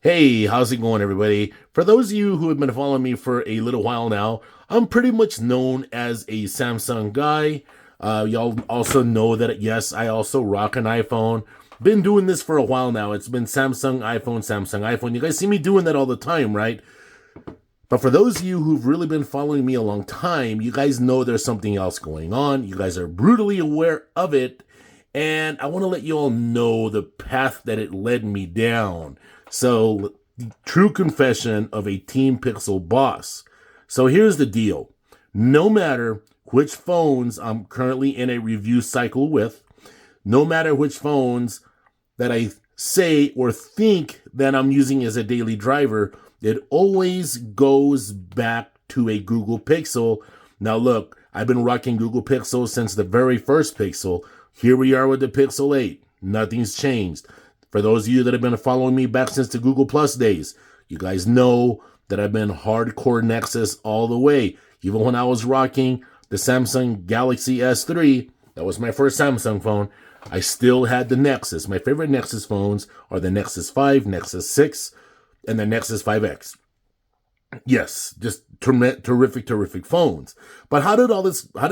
Hey, how's it going, everybody? For those of you who have been following me for a little while now, I'm pretty much known as a Samsung guy. Y'all also know that, yes, I also rock an iPhone. Been doing this for a while now. It's been Samsung, iPhone, Samsung, iPhone. You guys see me doing that all the time, right? But for those of you who've really been following me a long time, you guys know there's something else going on. You guys are brutally aware of it. And I want to let you all know the path that it led me down. So, the true confession of a Team Pixel boss. So, here's the deal. No matter which phones I'm currently in a review cycle with, no matter which phones that I say or think that I'm using as a daily driver, it always goes back to a Google Pixel. Now, look, I've been rocking Google Pixel since the very first Pixel. Here we are with the Pixel 8. Nothing's changed. For those of you that have been following me back since the Google Plus days, you guys know that I've been hardcore Nexus all the way. Even when I was rocking the Samsung Galaxy S3, that was my first Samsung phone, I still had the Nexus. My favorite Nexus phones are the Nexus 5, Nexus 6, and the Nexus 5X. Yes, just terrific phones. But how did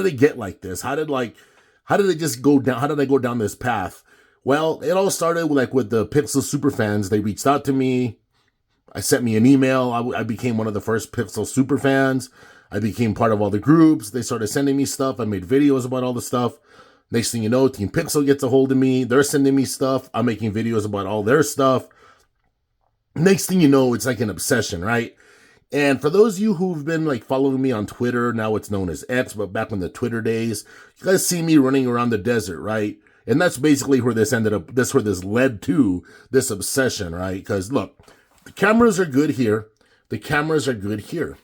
it get like this? How did it just go down? How did I go down this path? Well, it all started with the Pixel super fans. They reached out to me. I sent me an email. I became one of the first Pixel super fans. I became part of all the groups. They started sending me stuff. I made videos about all the stuff. Next thing you know, Team Pixel gets a hold of me. They're sending me stuff. I'm making videos about all their stuff. Next thing you know, it's like an obsession, right? And for those of you who've been following me on Twitter, now it's known as X, but back in the Twitter days, you guys see me running around the desert, right? And that's basically where this ended up. That's where this led to this obsession, right? Because look, the cameras are good here. The cameras are good here.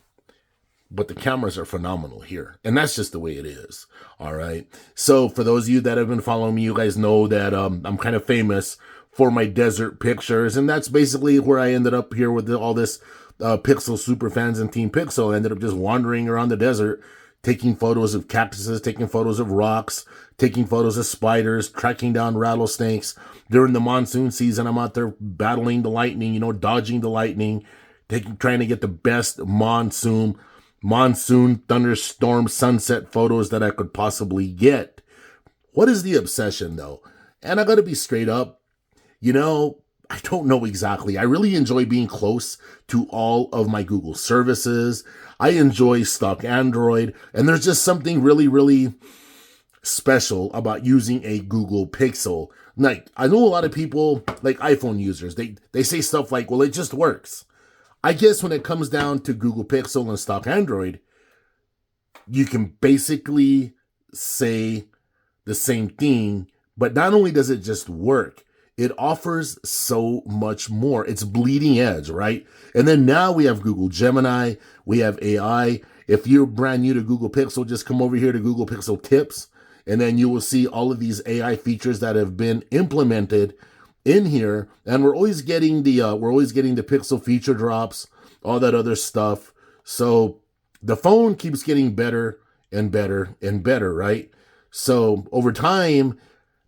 But the cameras are phenomenal here. And that's just the way it is. All right. So for those of you that have been following me, you guys know that I'm kind of famous for my desert pictures. And that's basically where I ended up here with all this Pixel super fans and Team Pixel. I ended up just wandering around the desert, taking photos of cactuses, taking photos of rocks, taking photos of spiders, tracking down rattlesnakes. During the monsoon season, I'm out there battling the lightning, dodging the lightning, trying to get the best monsoon, thunderstorm, sunset photos that I could possibly get. What is the obsession, though? And I gotta be straight up, I don't know exactly. I really enjoy being close to all of my Google services. I enjoy stock Android, and there's just something really special about using a Google Pixel. I know a lot of people, like iPhone users, they say stuff like, well, it just works. I guess when it comes down to Google Pixel and stock Android, you can basically say the same thing, but not only does it just work, it offers so much more. It's bleeding edge, right? And then now we have Google Gemini, we have AI. If you're brand new to Google Pixel, just come over here to Google Pixel Tips, and then you will see all of these AI features that have been implemented in here. And we're always getting the Pixel feature drops, all that other stuff. So the phone keeps getting better and better and better, right? So over time,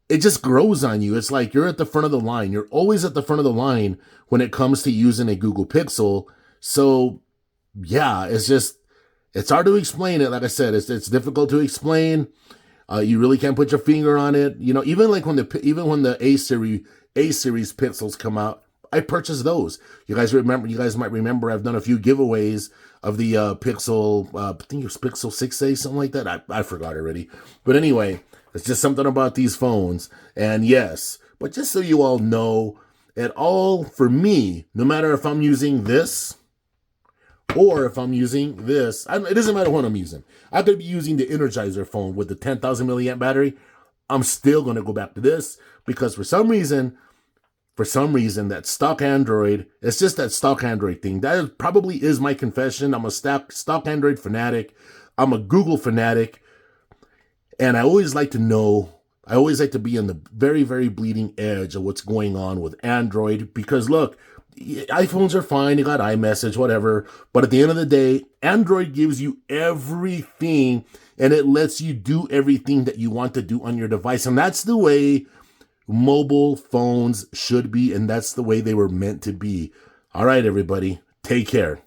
it just grows on you. It's like you're at the front of the line. You're always at the front of the line when it comes to using a Google Pixel. So yeah, it's hard to explain it. Like I said, it's difficult to explain. You really can't put your finger on it. Even when the A series Pixels come out, I purchased those. You guys might remember I've done a few giveaways of the Pixel, I think it was Pixel 6a, something like that. I forgot already. But anyway, it's just something about these phones. And yes, but just so you all know, for me, no matter if I'm using this or if I'm using this, it doesn't matter what I'm using. I could be using the Energizer phone with the 10,000 milliamp battery. I'm still going to go back to this because for some reason, that stock Android, it's just that stock Android thing. That probably is my confession. I'm a stock Android fanatic. I'm a Google fanatic. And I always like to be on the very, very bleeding edge of what's going on with Android. Because look, iPhones are fine. You got iMessage, whatever. But at the end of the day, Android gives you everything and it lets you do everything that you want to do on your device. And that's the way mobile phones should be. And that's the way they were meant to be. All right, everybody. Take care.